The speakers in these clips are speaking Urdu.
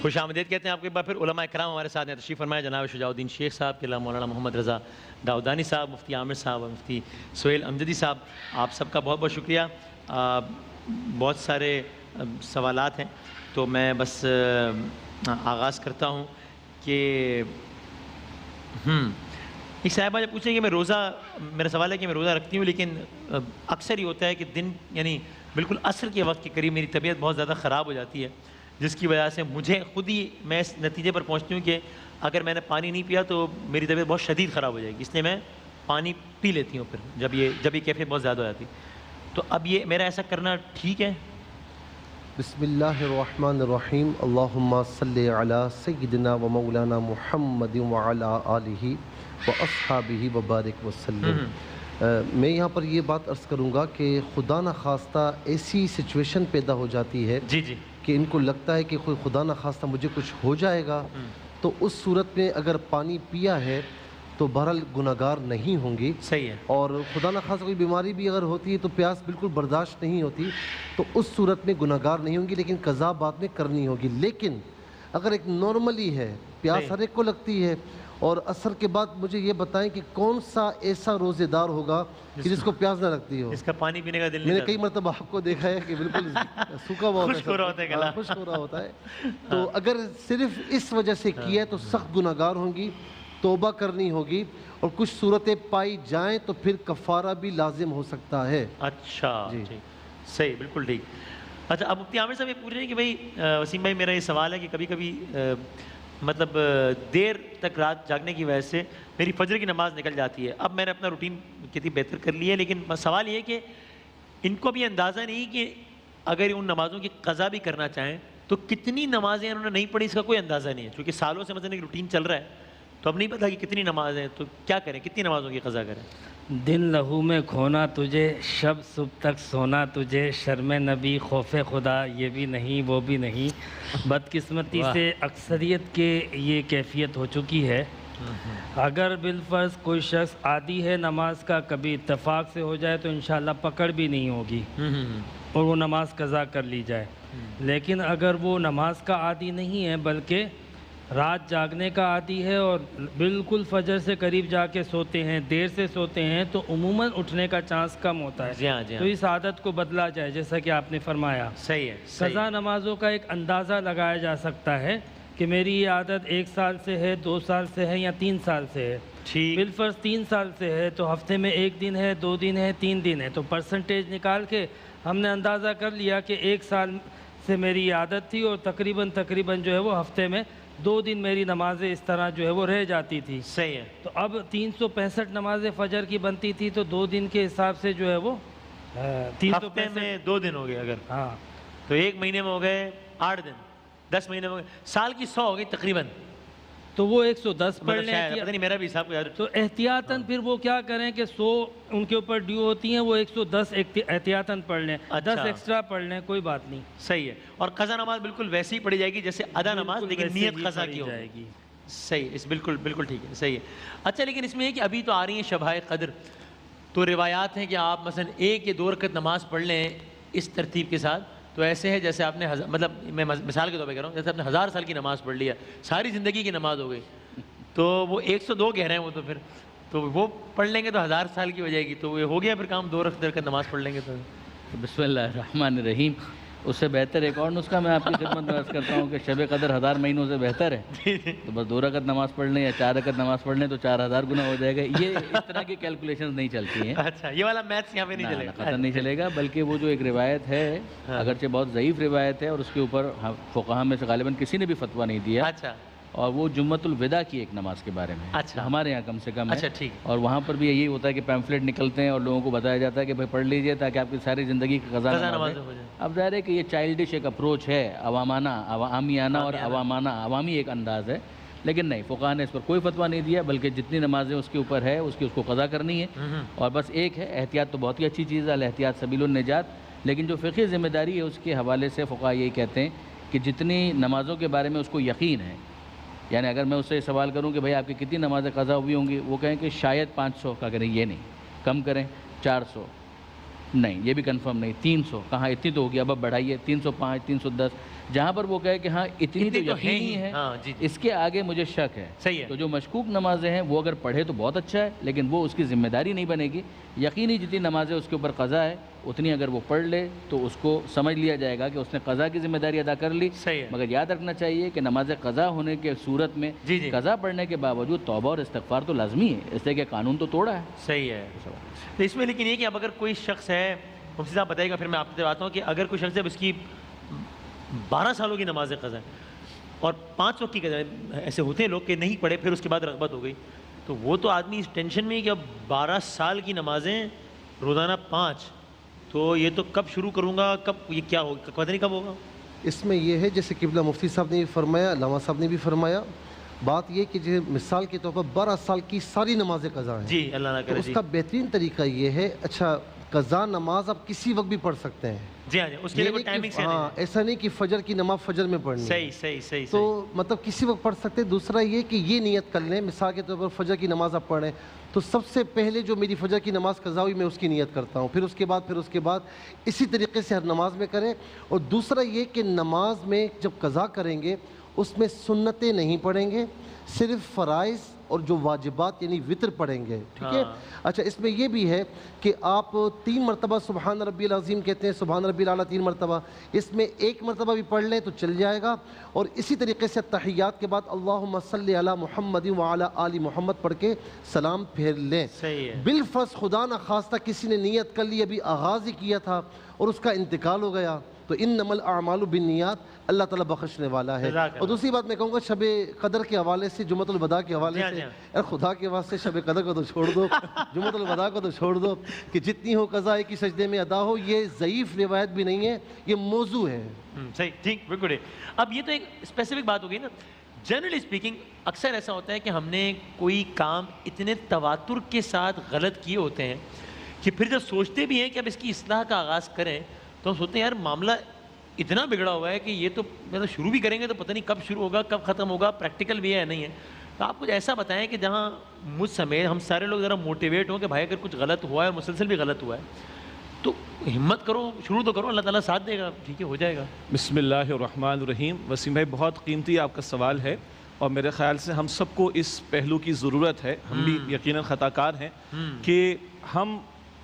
خوش آمدید کہتے ہیں آپ کو ایک بار پھر علماء کرام ہمارے ساتھ ہیں. تشریف فرمائے جناب شجاع الدین شیخ صاحب کے علاوہ مولانا محمد رضا داؤدانی صاحب, مفتی عامر صاحب اور مفتی سہیل امجدی صاحب. آپ سب کا بہت بہت شکریہ. بہت سارے سوالات ہیں تو میں بس آغاز کرتا ہوں کہ ایک صاحبہ جب پوچھیں کہ میں روزہ, میرا سوال ہے کہ میں روزہ رکھتی ہوں لیکن اکثر ہی ہوتا ہے کہ دن یعنی بالکل عصر کے وقت کے قریب میری طبیعت بہت زیادہ خراب ہو جاتی ہے, جس کی وجہ سے مجھے خود ہی میں اس نتیجے پر پہنچتی ہوں کہ اگر میں نے پانی نہیں پیا تو میری طبیعت بہت شدید خراب ہو جائے گی, اس لیے میں پانی پی لیتی ہوں پھر جب یہ کیفیت بہت زیادہ ہو جاتی. تو اب یہ میرا ایسا کرنا ٹھیک ہے؟ بسم اللہ الرحمن الرحیم. اللہم صلی علی سیدنا و مولانا محمد وعلی آلہ و اصحابہ وبارک وسلم. میں یہاں پر یہ بات عرض کروں گا کہ خدا نخواستہ ایسی سچویشن پیدا ہو جاتی ہے کہ ان کو لگتا ہے کہ خدا نخواستہ مجھے کچھ ہو جائے گا, تو اس صورت میں اگر پانی پیا ہے تو بہرحال گناہگار نہیں ہوں گی. صحیح ہے. اور خدا نخواستہ کوئی بیماری بھی اگر ہوتی ہے تو پیاس بالکل برداشت نہیں ہوتی, تو اس صورت میں گناہگار نہیں ہوں گی, لیکن قضا بعد میں کرنی ہوگی. لیکن اگر ایک نارملی ہے, پیاس ہر ایک کو لگتی ہے, اور عصر کے بعد مجھے یہ بتائیں کہ کون سا ایسا روزے دار ہوگا کہ جس کو پیاس نہ لگتی ہو, جس کا پانی پینے کا دل نہیں. میں نے کئی مرتبہ آپ کو دیکھا ہے کہ بالکل سوکھا ہوا ہوتا ہے, خشک ہو رہا ہوتا ہے. تو اگر صرف اس وجہ سے کیا ہے تو سخت گناہگار ہوں گی, توبہ کرنی ہوگی, اور کچھ صورتیں پائی جائیں تو پھر کفارہ بھی لازم ہو سکتا ہے. اچھا صحیح, بالکل ٹھیک. اچھا, اب مفتی عامر صاحب یہ پوچھ رہے ہیں کہ بھائی وسیم بھائی میرا یہ سوال ہے کہ کبھی کبھی مطلب دیر تک رات جاگنے کی وجہ سے میری فجر کی نماز نکل جاتی ہے. اب میں نے اپنا روٹین کتنی بہتر کر لی ہے, لیکن سوال یہ ہے کہ ان کو بھی اندازہ نہیں کہ اگر ان نمازوں کی قضا بھی کرنا چاہیں تو کتنی نمازیں انہوں نے نہیں پڑھی, اس کا کوئی اندازہ نہیں ہے. چونکہ سالوں سے مثلا ایک روٹین چل رہا ہے تو اب نہیں پتا کہ کتنی نمازیں, تو کیا کریں, کتنی نمازوں کی قضا کریں؟ دن لہو میں کھونا تجھے, شب صبح تک سونا تجھے, شرم نبی خوف خدا یہ بھی نہیں وہ بھی نہیں. بدقسمتی سے اکثریت کے یہ کیفیت ہو چکی ہے. اگر بالفرض کوئی شخص عادی ہے نماز کا, کبھی اتفاق سے ہو جائے تو انشاءاللہ پکڑ بھی نہیں ہوگی اور وہ نماز قضا کر لی جائے. لیکن اگر وہ نماز کا عادی نہیں ہے بلکہ رات جاگنے کا عادی ہے اور بالکل فجر سے قریب جا کے سوتے ہیں, دیر سے سوتے ہیں, تو عموماً اٹھنے کا چانس کم ہوتا ہے. تو اس عادت کو بدلا جائے جیسا کہ آپ نے فرمایا. صحیح ہے. قضا نمازوں کا ایک اندازہ لگایا جا سکتا ہے کہ میری یہ عادت 1 سال سے ہے, 2 سال سے ہے یا 3 سال سے ہے. بالفرض 3 سال سے ہے تو ہفتے میں 1 دن ہے, 2 دن ہے, 3 دن ہے, تو پرسنٹیج نکال کے ہم نے اندازہ کر لیا کہ 1 سال سے میری یہ عادت تھی اور تقریباً جو ہے وہ ہفتے میں 2 دن میری نمازیں اس طرح جو ہے وہ رہ جاتی تھی. صحیح ہے. تو اب 365 نمازیں فجر کی بنتی تھی, تو 2 دن کے حساب سے جو ہے وہ ہفتے میں 2 دن ہو گئے, اگر ہاں تو 1 مہینے میں ہو گئے 8 دن, 10 مہینے میں ہو گئے, سال کی 100 ہو گئی تقریباً. تو وہ 110 پڑھ لیں. پتہ نہیں میرا بھی حساب کو یاد. تو احتیاطاً پھر وہ کیا کریں کہ 100 ان کے اوپر ڈیو ہوتی ہیں, وہ 110 احتیاطاً پڑھ لیں, 10 ایکسٹرا پڑھ لیں, کوئی بات نہیں. صحیح ہے. اور قضا نماز بالکل ویسے ہی پڑھی جائے گی جیسے ادا نماز, لیکن نیت قضا کی جائے گی. صحیح, اس بالکل ٹھیک ہے. صحیح ہے. اچھا, لیکن اس میں ہے کہ ابھی تو آ رہی ہیں شبائے قدر, تو روایات ہیں کہ آپ مثلا 1 یا 2 رکعت نماز پڑھ لیں اس ترتیب کے ساتھ, تو ایسے ہے جیسے آپ نے مطلب میں مثال کے طور پہ کہہ رہا ہوں, جیسے آپ نے 1000 سال کی نماز پڑھ لیا, ساری زندگی کی نماز ہو گئی. تو وہ 102 کہہ رہے ہیں وہ, تو پھر تو وہ پڑھ لیں گے تو 1000 سال کی ہو جائے گی, تو وہ ہو گیا پھر کام. 2 رکعت نماز پڑھ لیں گے تو بسم اللہ الرحمن الرحیم. اس سے بہتر ایک اور نسخہ میں آپ کی خدمت میں عرض کرتا ہوں کہ شب قدر 1000 مہینوں سے بہتر ہے. تو بس 2 رکعت نماز پڑھ لیں یا 4 رکعت نماز پڑھ لیں تو 4000 گنا ہو جائے گا. یہ اس طرح کی کیلکولیشنز نہیں چلتی ہیں. اچھا, یہ والا میتھس یہاں پہ نہیں چلے گا, قطعا نہیں چلے گا. بلکہ وہ جو ایک روایت ہے, اگرچہ بہت ضعیف روایت ہے اور اس کے اوپر فقہا میں سے غالباً کسی نے بھی فتویٰ نہیں دیا. اچھا, اور وہ جمعۃ الوداع کی ایک نماز کے بارے میں. اچھا, ہمارے یہاں کم سے کم ہے. اچھا ٹھیک. اور وہاں پر بھی یہی ہوتا ہے کہ پیمفلیٹ نکلتے ہیں اور لوگوں کو بتایا جاتا ہے کہ بھائی پڑھ لیجئے تاکہ آپ کی ساری زندگی کی قضا نماز ہو جائے. اب ظاہر ہے کہ یہ چائلڈش ایک اپروچ ہے, عامیانہ اور عوامی ایک انداز ہے. لیکن نہیں, فقہا نے اس پر کوئی فتویٰ نہیں دیا, بلکہ جتنی نمازیں اس کے اوپر ہے اس کو قضا کرنی ہے. اور بس ایک ہے احتیاط, تو بہت ہی اچھی چیز ہے, الاحتیاط سبیل النجات. لیکن جو فقہی ذمہ داری ہے اس کے حوالے سے فقہا یہی کہتے ہیں کہ جتنی نمازوں کے بارے میں اس کو یقین ہے, یعنی اگر میں اس سے سوال کروں کہ بھائی آپ کی کتنی نمازیں قضا ہوئی ہوں گی, وہ کہیں کہ شاید 500 کا کریں, یہ نہیں, کم کریں 400, نہیں یہ بھی کنفرم نہیں. 300 کہاں اتنی تو ہوگی, اب بڑھائیے 305 310 جہاں پر وہ کہے کہ ہاں اتنی تو یقینی ہے, اس کے آگے مجھے شک ہے. صحیح ہے. تو جو مشکوک نمازیں ہیں وہ اگر پڑھے تو بہت اچھا ہے, لیکن وہ اس کی ذمہ داری نہیں بنے گی. یقینی جتنی نمازیں اس کے اوپر قضا ہے اتنی اگر وہ پڑھ لے تو اس کو سمجھ لیا جائے گا کہ اس نے قضا کی ذمہ داری ادا کر لی. صحیح ہے. مگر یاد رکھنا چاہیے کہ نماز قضا ہونے کے صورت میں قضا پڑھنے کے باوجود توبہ اور استغفار تو لازمی ہے, اس لیے کہ قانون تو توڑا ہے. صحیح ہے. تو اس میں لیکن یہ کہ اب اگر کوئی شخص ہے, مفتی صاحب بتائیے گا پھر میں آپ سے بات ہوں, کہ اگر کوئی شخص ہے اس کی 12 سالوں کی نماز قضا ہے اور 5 وقت کی قضا ہے, ایسے ہوتے ہیں لوگ کہ نہیں پڑھے پھر اس کے بعد رغبت ہو گئی, تو وہ تو آدمی اس ٹینشن میں ہے کہ اب 12 سال کی نمازیں روزانہ 5, تو یہ تو کب شروع کروں گا, کب یہ کیا ہوگا, پتہ نہیں کب ہوگا. اس میں یہ ہے جیسے قبلہ مفتی صاحب نے بھی فرمایا, علامہ صاحب نے بھی فرمایا, بات یہ کہ جو مثال کے طور پر 12 سال کی ساری نمازیں قضا ہیں. جی اللہ نہ کرے. اس کا بہترین طریقہ یہ ہے, اچھا قضا نماز آپ کسی وقت بھی پڑھ سکتے ہیں. جی ہاں, اس کے لیے کوئی ٹائمنگ سے ہاں, ایسا نہیں کہ فجر کی نماز فجر میں پڑھنی. صحیح. تو مطلب کسی وقت پڑھ سکتے. دوسرا یہ کہ یہ نیت کر لیں, مثال کے طور پر فجر کی نماز آپ پڑھیں تو سب سے پہلے جو میری فجر کی نماز قضا ہوئی میں اس کی نیت کرتا ہوں, پھر اس کے بعد اسی طریقے سے ہر نماز میں کریں. اور دوسرا یہ کہ نماز میں جب قضا کریں گے اس میں سنتیں نہیں پڑھیں گے, صرف فرائض اور جو واجبات یعنی وطر پڑھیں گے. ٹھیک ہے. اچھا اس میں یہ بھی ہے کہ آپ 3 مرتبہ سبحان ربی العظیم کہتے ہیں, سبحان ربی الاعلیٰ 3 مرتبہ, اس میں 1 مرتبہ بھی پڑھ لیں تو چل جائے گا. اور اسی طریقے سے تحیات کے بعد اللہم صلی علی محمد وعلی آل محمد پڑھ کے سلام پھیر لیں. بالفرض خدا نہ خواستہ کسی نے نیت کر لی, ابھی آغاز ہی کیا تھا اور اس کا انتقال ہو گیا, تو انما الاعمال بالنیات, اللہ تعالیٰ بخشنے والا ہے. اور دوسری بات میں کہوں گا شب قدر کے حوالے سے, جمعۃ الوداع کے حوالے سے, اے خدا کے واسطے شب قدر کو تو چھوڑ دو, جمعۃ الوداع کو تو چھوڑ دو, کہ جتنی ہو قضا ایک ہی سجدے میں ادا ہو. یہ ضعیف روایت بھی نہیں ہے, یہ موضوع ہے. صحیح, ٹھیک, بالکل. اب یہ تو ایک اسپیسیفک بات ہو گئی نا. جنرلی اسپیکنگ اکثر ایسا ہوتا ہے کہ ہم نے کوئی کام اتنے تواتر کے ساتھ غلط کیے ہوتے ہیں کہ پھر جب سوچتے بھی ہیں کہ اب اس کی اصلاح کا آغاز کریں تو ہم سوچتے ہیں یار معاملہ اتنا بگڑا ہوا ہے کہ یہ تو مطلب شروع بھی کریں گے تو پتہ نہیں کب شروع ہوگا کب ختم ہوگا, پریکٹیکل بھی ہے نہیں ہے. تو آپ کچھ ایسا بتائیں کہ جہاں مجھ سمیت ہم سارے لوگ ذرا موٹیویٹ ہوں کہ بھائی اگر کچھ غلط ہوا ہے, مسلسل بھی غلط ہوا ہے, تو ہمت کرو, شروع تو کرو, اللہ تعالیٰ ساتھ دے گا, ٹھیک ہے, ہو جائے گا. بسم اللہ الرحمن الرحیم. وسیم بھائی بہت قیمتی آپ کا سوال ہے, اور میرے خیال سے ہم سب کو اس پہلو کی ضرورت ہے. ہم بھی یقیناً خطا کار ہیں کہ ہم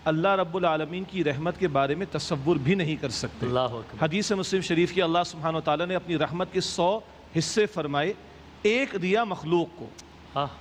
اللہ رب العالمین کی رحمت کے بارے میں تصور بھی نہیں کر سکتے. حدیث مسلم شریف کی اللہ سبحانہ وتعالیٰ نے اپنی رحمت کے 100 حصے فرمائے, ایک دیا مخلوق کو.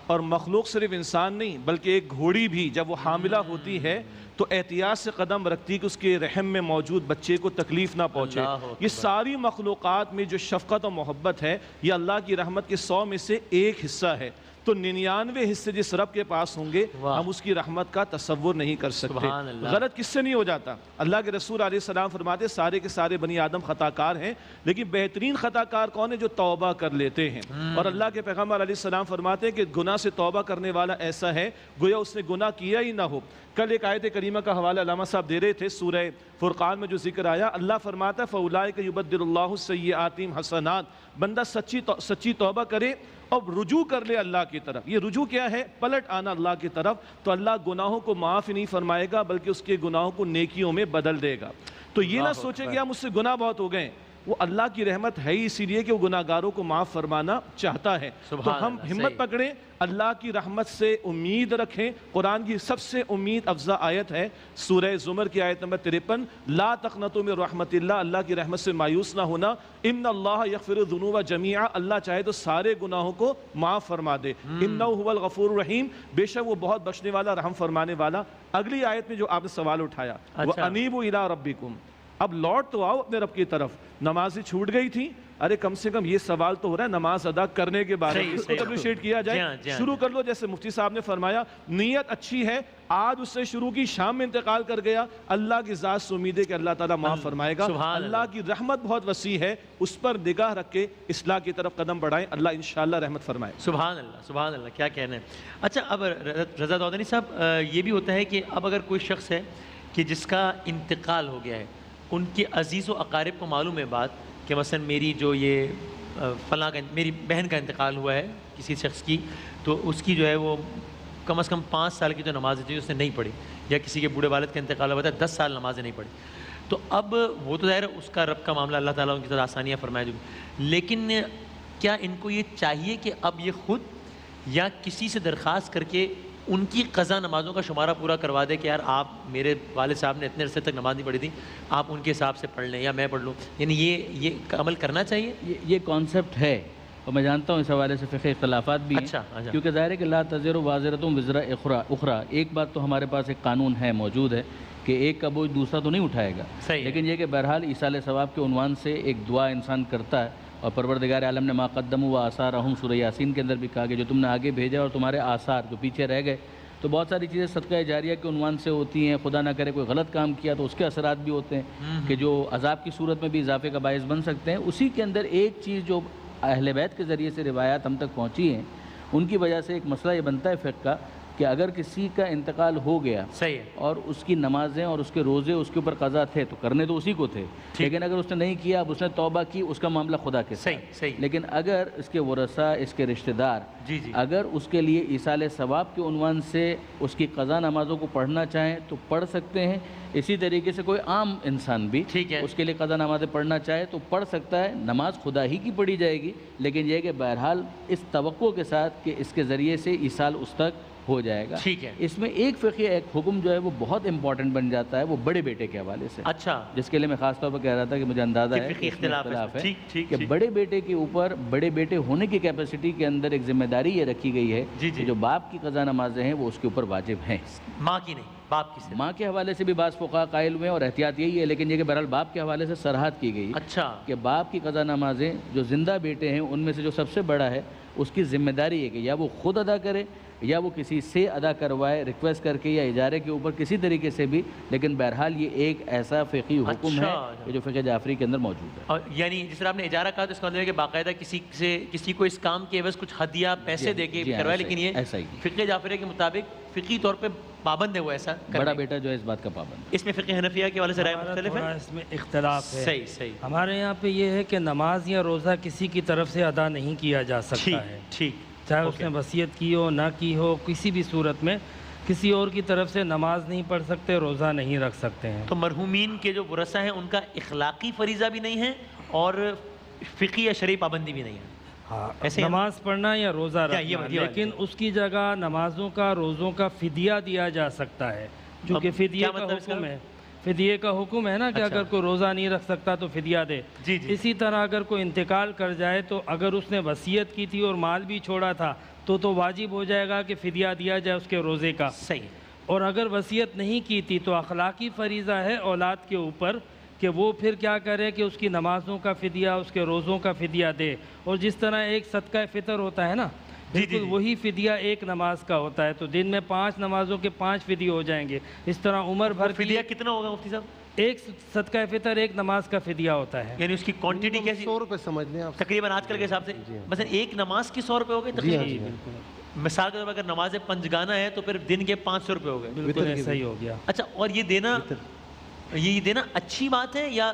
اور مخلوق صرف انسان نہیں بلکہ ایک گھوڑی بھی جب وہ حاملہ ہوتی ہے تو احتیاط سے قدم رکھتی کہ اس کے رحم میں موجود بچے کو تکلیف نہ پہنچے. یہ ساری مخلوقات میں جو شفقت و محبت ہے یہ اللہ کی رحمت کے 100 میں سے ایک حصہ ہے. تو 99 حصے جس رب کے پاس ہوں گے ہم اس کی رحمت کا تصور نہیں کر سکتے. غلط کس سے نہیں ہو جاتا؟ اللہ کے رسول علیہ السلام فرماتے سارے کے سارے بنی آدم خطا کار ہیں, لیکن بہترین خطا کار کون ہے؟ جو توبہ کر لیتے ہیں. اور اللہ کے پیغمبر علیہ السلام فرماتے ہیں کہ گناہ سے توبہ کرنے والا ایسا ہے گویا اس نے گناہ کیا ہی نہ ہو. کل ایک آیت کریمہ کا حوالہ علامہ صاحب دے رہے تھے, سورہ فرقان میں جو ذکر آیا, اللہ فرماتا ہے فَأُولَٰئِكَ يُبَدِّلُ اللَّهُ السَّيِّئَاتِهِمْ حَسَنَاتٍ. بندہ سچی توبہ کرے اور رجوع کر لے اللہ کی طرف. یہ رجوع کیا ہے؟ پلٹ آنا اللہ کی طرف. تو اللہ گناہوں کو معاف ہی نہیں فرمائے گا بلکہ اس کے گناہوں کو نیکیوں میں بدل دے گا. تو یہ نہ سوچے کہ مجھ سے گناہ بہت ہو گئے, وہ اللہ کی رحمت ہے ہی اسی لیے کہ وہ گناہگاروں کو معاف فرمانا چاہتا ہے. تو ہم ہمت پکڑیں, اللہ کی رحمت سے امید رکھیں. قرآن کی سب سے امید افزا آیت ہے سورہ زمر کی آیت نمبر 53, لا تقنطوا من رحمت اللہ, اللہ کی رحمت سے مایوس نہ ہونا. ان اللہ یغفر الذنوب جميعا, اللہ چاہے تو سارے گناہوں کو معاف فرما دے. انہ هو الغفور الرحیم, بے شک وہ بہت بخشنے والا رحم فرمانے والا. اگلی آیت میں جو آپ نے سوال اٹھایا, وَأَنِيبُوا إِلَىٰ رَبِّكُمْ, اب لوٹ تو آؤ اپنے رب کی طرف. نمازیں چھوٹ گئی تھی, ارے کم سے کم یہ سوال تو ہو رہا ہے نماز ادا کرنے کے بارے میں, اس کو اپریشیٹ کیا جائے. شروع کر لو جیسے مفتی صاحب نے فرمایا, نیت اچھی ہے, آج اس سے شروع کی, شام میں انتقال کر گیا, اللہ کی ذات سے امید ہے کہ اللہ تعالیٰ معاف فرمائے گا. اللہ کی رحمت بہت وسیع ہے, اس پر نگاہ رکھ کے اصلاح کی طرف قدم بڑھائیں, اللہ انشاءاللہ رحمت فرمائے. سبحان اللہ, سبحان اللہ, کیا کہنا ہے. اچھا اب رضا دودانی صاحب, یہ بھی ہوتا ہے کہ اب اگر کوئی شخص ہے کہ جس کا انتقال ہو گیا ہے, ان کے عزیز و اقارب کو معلوم ہے بات کہ مثلا میری جو یہ فلاں کا میری بہن کا انتقال ہوا ہے کسی شخص کی, تو اس کی جو ہے وہ کم از کم 5 سال کی جو نمازیں تھیں اس نے نہیں پڑھی, یا کسی کے بوڑھے والد کا انتقال ہوا ہے 10 سال نمازیں نہیں پڑھی, تو اب وہ تو ظاہر ہے اس کا رب کا معاملہ, اللہ تعالیٰ ان کی طرح آسانیاں فرمائے, لیکن کیا ان کو یہ چاہیے کہ اب یہ خود یا کسی سے درخواست کر کے ان کی قضا نمازوں کا شمارہ پورا کروا دے کہ یار آپ, میرے والد صاحب نے اتنے عرصے تک نماز نہیں پڑھی تھی, آپ ان کے حساب سے پڑھ لیں یا میں پڑھ لوں, یعنی یہ عمل کرنا چاہیے؟ یہ کانسیپٹ ہے, اور میں جانتا ہوں اس حوالے سے فقہ اختلافات بھی ہیں. اچھا. کیونکہ ظاہر ہے کہ لا تزر وازرۃ وزر اخرى, ایک بات تو ہمارے پاس ایک قانون ہے, موجود ہے, کہ ایک کا بوجھ دوسرا تو نہیں اٹھائے گا, لیکن یہ کہ بہرحال ایصال ثواب کے عنوان سے ایک دعا انسان کرتا ہے, اور پروردگار عالم نے ما قدموا وآثارہم سورہ یاسین کے اندر بھی کہا کہ جو تم نے آگے بھیجا اور تمہارے آثار جو پیچھے رہ گئے, تو بہت ساری چیزیں صدقہ جاریہ کے عنوان سے ہوتی ہیں, خدا نہ کرے کوئی غلط کام کیا تو اس کے اثرات بھی ہوتے ہیں کہ جو عذاب کی صورت میں بھی اضافے کا باعث بن سکتے ہیں. اسی کے اندر ایک چیز جو اہل بیت کے ذریعے سے روایات ہم تک پہنچی ہیں, ان کی وجہ سے ایک مسئلہ یہ بنتا ہے فقہ کا کہ اگر کسی کا انتقال ہو گیا صحیح ہے, اور اس کی نمازیں اور اس کے روزے اس کے اوپر قضا تھے تو کرنے تو اسی کو تھے, لیکن اگر اس نے نہیں کیا, اب اس نے توبہ کی, اس کا معاملہ خدا کے ساتھ. صحیح. لیکن اگر اس کے ورثاء, اس کے رشتہ دار اگر اس کے لیے ایصال ثواب کے عنوان سے اس کی قضا نمازوں کو پڑھنا چاہیں تو پڑھ سکتے ہیں. اسی طریقے سے کوئی عام انسان بھی اس کے لیے قضا نمازیں پڑھنا چاہے تو پڑھ سکتا ہے, نماز خدا ہی کی پڑھی جائے گی, لیکن یہ کہ بہرحال اس توقع کے ساتھ کہ اس کے ذریعے سے ایصال اس تک ہو جائے گا. ٹھیک ہے. اس میں ایک فقہ ایک حکم جو ہے وہ بہت امپورٹنٹ بن جاتا ہے, وہ بڑے بیٹے کے حوالے سے. اچھا. جس کے لیے میں خاص طور پر کہہ رہا تھا کہ مجھے اندازہ ہے فقہی اختلاف ہے کہ بڑے بیٹے کے اوپر, بڑے بیٹے ہونے کی کیپیسٹی کے اندر ایک ذمہ داری یہ رکھی گئی ہے کہ جو باپ کی قضا نمازیں ہیں وہ اس کے اوپر واجب ہیں, ماں کی نہیں, باپ کی سے. ماں کے حوالے سے بھی بعض فقہاء قائل ہوئے اور احتیاط یہی ہے, لیکن یہ کہ بہرحال باپ کے حوالے سے سرحد کی گئی. اچھا. کہ باپ کی قضا نمازیں جو زندہ بیٹے ہیں ان میں سے جو سب سے بڑا ہے اس کی ذمہ داری ہے کہ یا وہ خود ادا کرے یا وہ کسی سے ادا کروائے ریکویسٹ کر کے یا اجارے کے اوپر کسی طریقے سے بھی, لیکن بہرحال یہ ایک ایسا فقہی حکم ہے کہ جو فقہ جعفری کے اندر موجود ہے. اور یعنی جس طرح آپ نے اجارہ کہا تو اس کا مطلب ہے کہ باقاعدہ کسی کو اس کام کے عوض کچھ ہدیہ پیسے دے کے کروائے, لیکن یہ ایسا ہی فقہ جعفری کے مطابق فقہی طور پہ پابند ہے وہ ایسا. بڑا بیٹا جو ہے اس بات کا پابند ہے. اس میں فقہ حنفیہ کے حوالے سے رائے مختلف ہے, اس میں اختلاف ہے. صحیح. ہمارے یہاں پہ یہ ہے کہ نماز یا روزہ کسی کی طرف سے ادا نہیں کیا جا سکتا ہے, ٹھیک, چاہے اس نے وصیت کی ہو نہ کی ہو, کسی بھی صورت میں کسی اور کی طرف سے نماز نہیں پڑھ سکتے, روزہ نہیں رکھ سکتے ہیں. تو مرحومین کے جو ورثہ ہیں ان کا اخلاقی فریضہ بھی نہیں ہے اور فقہی یا شرعی پابندی بھی نہیں ہے. نماز پڑھنا یا روزہ رکھنا, لیکن اس کی جگہ نمازوں کا, روزوں کا فدیہ دیا جا سکتا ہے, جو کہ فدیہ کا حکم ہے. فدیے کا حکم ہے نا کہ اگر کوئی روزہ نہیں رکھ سکتا تو فدیہ دے. اسی طرح اگر کوئی انتقال کر جائے تو اگر اس نے وصیت کی تھی اور مال بھی چھوڑا تھا تو واجب ہو جائے گا کہ فدیہ دیا جائے اس کے روزے کا. صحیح. اور اگر وصیت نہیں کی تھی تو اخلاقی فریضہ ہے اولاد کے اوپر کہ وہ پھر کیا کرے کہ اس کی نمازوں کا فدیہ, اس کے روزوں کا فدیہ دے. اور جس طرح ایک صدقہ فطر ہوتا ہے نا, بالکل وہی فدیہ ایک نماز کا ہوتا ہے, تو دن میں 5 نمازوں کے 5 فدیے ہو جائیں گے. اس طرح عمر بھر فدیہ کتنا ہوگا مفتی صاحب؟ ایک صدقہ فطر ایک نماز کا فدیہ ہوتا ہے. یعنی اس کی کوانٹٹی کیسی؟ 100 روپے سمجھ لیں آپ تقریباً آج کل کے حساب سے. مثلا ایک نماز کی 100 روپے ہو گئے تقریباً. مثال کے طور پر اگر نماز پنجگانہ ہے تو پھر دن کے 500 روپے ہو گئے. بالکل ایسا ہی ہو گیا. اچھا, اور یہ دینا اچھی بات ہے یا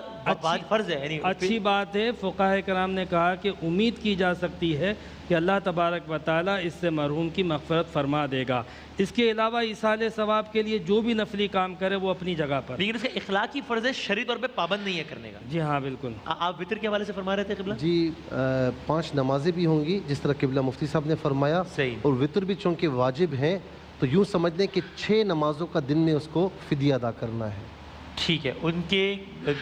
فرض ہے؟ اچھی بات ہے. فقہاء کرام نے کہا کہ امید کی جا سکتی ہے کہ اللہ تبارک و تعالیٰ اس سے مرحوم کی مغفرت فرما دے گا. اس کے علاوہ ایصال ثواب کے لیے جو بھی نفلی کام کرے وہ اپنی جگہ پر, لیکن اس کا اخلاقی فرض ہے, شرعی طور پہ پابند نہیں ہے کرنے کا. جی ہاں بالکل. آپ وطر کے حوالے سے فرما رہے تھے قبلہ؟ جی 5 نمازیں بھی ہوں گی جس طرح قبلہ مفتی صاحب نے فرمایا, اور وطر بھی چونکہ واجب ہیں تو یوں سمجھ لیں کہ 6 نمازوں کا دن میں اس کو فدیہ ادا کرنا ہے. ٹھیک ہے, ان کے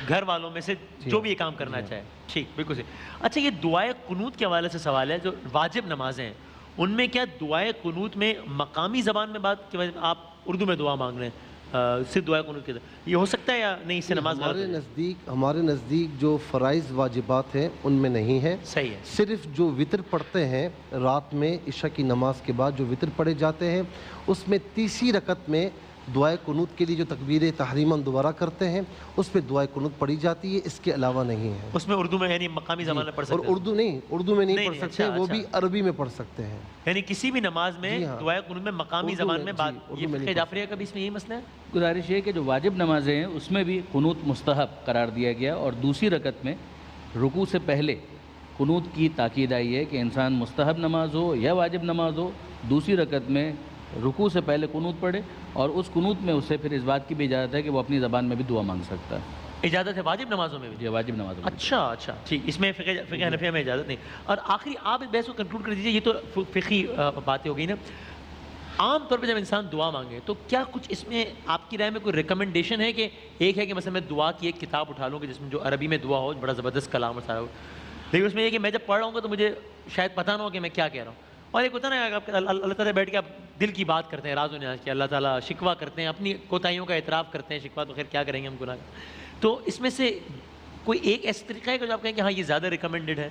گھر والوں میں سے جو بھی یہ کام کرنا چاہے. ٹھیک, بالکل صحیح. اچھا, یہ دعائے قنوت کے حوالے سے سوال ہے. جو واجب نمازیں ہیں ان میں کیا دعائے قنوت میں مقامی زبان میں بات کہ آپ اردو میں دعا مانگ رہے ہیں, صرف دعائے قنوت کے یہ ہو سکتا ہے یا نہیں؟ اس سے نماز ہمارے نزدیک جو فرائض واجبات ہیں ان میں نہیں ہے. صحیح ہے. صرف جو وطر پڑھتے ہیں رات میں عشاء کی نماز کے بعد جو وطر پڑھے جاتے ہیں اس میں تیسری رکعت میں دعائے قنوت کے لیے جو تکبیر تحریماً دوبارہ کرتے ہیں اس پہ دعائے قنوت پڑھی جاتی ہے, اس کے علاوہ نہیں ہے. اس میں اردو میں یعنی مقامی زبان میں پڑھ سکتے ہیں؟ اور اردو میں نہیں پڑھ سکتے, وہ بھی عربی میں پڑھ سکتے ہیں. یعنی کسی بھی نماز میں دعائے قنوت میں مقامی زبان میں بات. یہ فقہ جعفریہ کا بھی اس میں یہی مسئلہ ہے. گزارش یہ کہ جو واجب نمازیں ہیں اس میں بھی قنوت مستحب قرار دیا گیا, اور دوسری رکعت میں رکوع سے پہلے قنوت کی تاکید آئی ہے کہ انسان مستحب نماز ہو یا واجب نماز ہو, دوسری رکعت میں رکوع سے پہلے قنوت پڑھے اور اس قنوت میں اسے پھر اس بات کی بھی اجازت ہے کہ وہ اپنی زبان میں بھی دعا مانگ سکتا ہے. اجازت ہے واجب نمازوں میں بھی؟ یہ واجب نماز میں. اچھا اچھا ٹھیک، اس میں فقہ حنفیہ میں اجازت نہیں. اور آخری آپ اس بحث کو کنکلوڈ کر دیجیے. یہ تو فقہی باتیں ہو گئی نا. عام طور پہ جب انسان دعا مانگے تو کیا کچھ اس میں آپ کی رائے میں کوئی ریکمنڈیشن ہے؟ کہ ایک ہے کہ مثلا میں دعا کی ایک کتاب اٹھا لوں کہ جس میں جو عربی میں دعا ہو، بڑا زبردست کلام اور سارا ہو، لیکن اس میں یہ کہ میں جب پڑھ رہا ہوں گا تو مجھے شاید پتہ نہ ہو کہ میں کیا کہہ رہا ہوں. اور ایک ہوتا ہے نا آپ اللہ تعالیٰ بیٹھ کے آپ دل کی بات کرتے ہیں، راز و نیاز کی، اللہ تعالیٰ شکوہ کرتے ہیں، اپنی کوتاہیوں کا اعتراف کرتے ہیں. شکوہ تو خیر کیا کریں گے ہم گناہ کا. تو اس میں سے کوئی ایک ایسا طریقہ ہے کہ جو آپ کہیں کہ ہاں یہ زیادہ ریکمینڈڈ ہے؟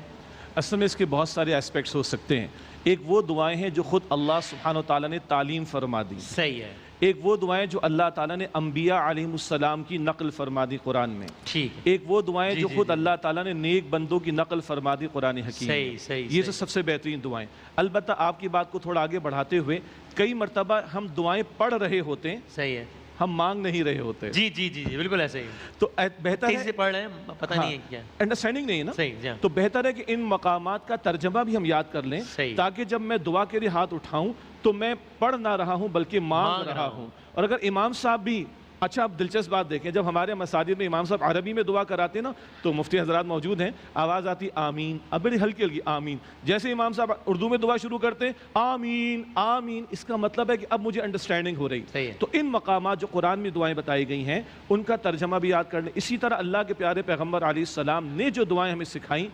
اصل میں اس کے بہت سارے اسپیکٹس ہو سکتے ہیں. ایک وہ دعائیں ہیں جو خود اللہ سبحانہ و تعالیٰ نے تعلیم فرما دی. صحیح ہے. ایک وہ دعائیں جو اللہ تعالیٰ نے انبیاء علیہم السلام کی نقل فرما دی قرآن میں. ٹھیک. ایک وہ دعائیں جو خود اللہ تعالیٰ نے نیک بندوں کی نقل فرما دی قرآن حکیم. صحیح. یہ سب سے بہترین دعائیں. البتہ آپ کی بات کو تھوڑا آگے بڑھاتے ہوئے کئی مرتبہ ہم دعائیں پڑھ رہے ہوتے ہیں، صحیح ہے، ہم مانگ نہیں رہے ہوتے. جی جی جی جی بالکل ایسے ہی. تو بہتر تیزی ہے، سے پڑھ رہے ہیں، پتہ نہیں ہے کیا انڈرسٹینڈنگ نہیں ہے نا. صحیح. جی تو بہتر ہے کہ ان مقامات کا ترجمہ بھی ہم یاد کر لیں، صحیح. تاکہ جب میں دعا کے لیے ہاتھ اٹھاؤں تو میں پڑھ نہ رہا ہوں بلکہ مانگ رہا ہوں. اور اگر امام صاحب بھی، اچھا آپ دلچسپ بات دیکھیں، جب ہمارے مساجد میں امام صاحب عربی میں دعا کراتے ہیں نا تو مفتی حضرات موجود ہیں، آواز آتی آمین، اب بڑی ہلکی ہلکی آمین. جیسے امام صاحب اردو میں دعا شروع کرتے ہیں آمین آمین، اس کا مطلب ہے کہ اب مجھے انڈرسٹینڈنگ ہو رہی. تو ان مقامات جو قرآن میں دعائیں بتائی گئی ہیں ان کا ترجمہ بھی یاد کر لیں. اسی طرح اللہ کے پیارے پیغمبر علیہ السلام نے جو دعائیں ہمیں سکھائیں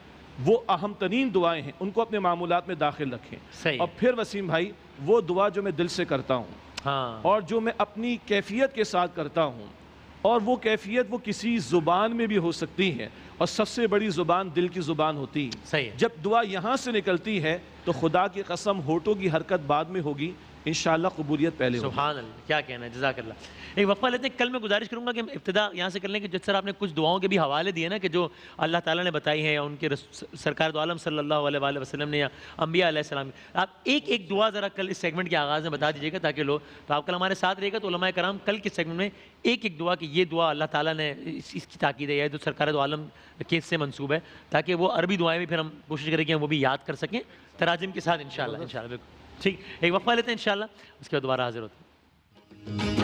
وہ اہم ترین دعائیں ہیں، ان کو اپنے معمولات میں داخل رکھیں. اور پھر وسیم بھائی، وہ دعا جو میں دل سے کرتا ہوں اور جو میں اپنی کیفیت کے ساتھ کرتا ہوں، اور وہ کیفیت وہ کسی زبان میں بھی ہو سکتی ہے، اور سب سے بڑی زبان دل کی زبان ہوتی ہے. جب دعا یہاں سے نکلتی ہے تو خدا کی قسم ہونٹوں کی حرکت بعد میں ہوگی، انشاءاللہ قبولیت پہلے ہوگی. سبحان اللہ، کیا کہنا ہے، جزاک اللہ. ایک وقفہ لیتے ہیں. کل میں گزارش کروں گا کہ ابتدا یہاں سے کر لیں کہ جس طرح آپ نے کچھ دعاؤں کے بھی حوالے دیے نا کہ جو اللہ تعالیٰ نے بتائی ہیں یا ان کے سرکار دو عالم صلی اللہ علیہ وآلہ وسلم نے یا انبیاء علیہ السلام، آپ ایک ایک دعا ذرا کل اس سیگمنٹ کے آغاز میں بتا دیجیے گا تاکہ لوگ، تو آپ کل ہمارے ساتھ رہے گا تو علماء کرام کل کے سیگمنٹ میں ایک ایک دعا کہ یہ دعا اللہ تعالیٰ نے اس کی تاکید ہے، جو سرکار دو عالم کیس سے منسوب ہے، تاکہ وہ عربی دعائیں بھی پھر ہم کوشش کریں کہ ہم وہ بھی یاد کر سکیں تراجم کے ساتھ انشاءاللہ. بالکل ٹھیک. ایک وقفہ لیتے ہیں انشاءاللہ، اس کے بعد دوبارہ حاضر ہوتے ہیں.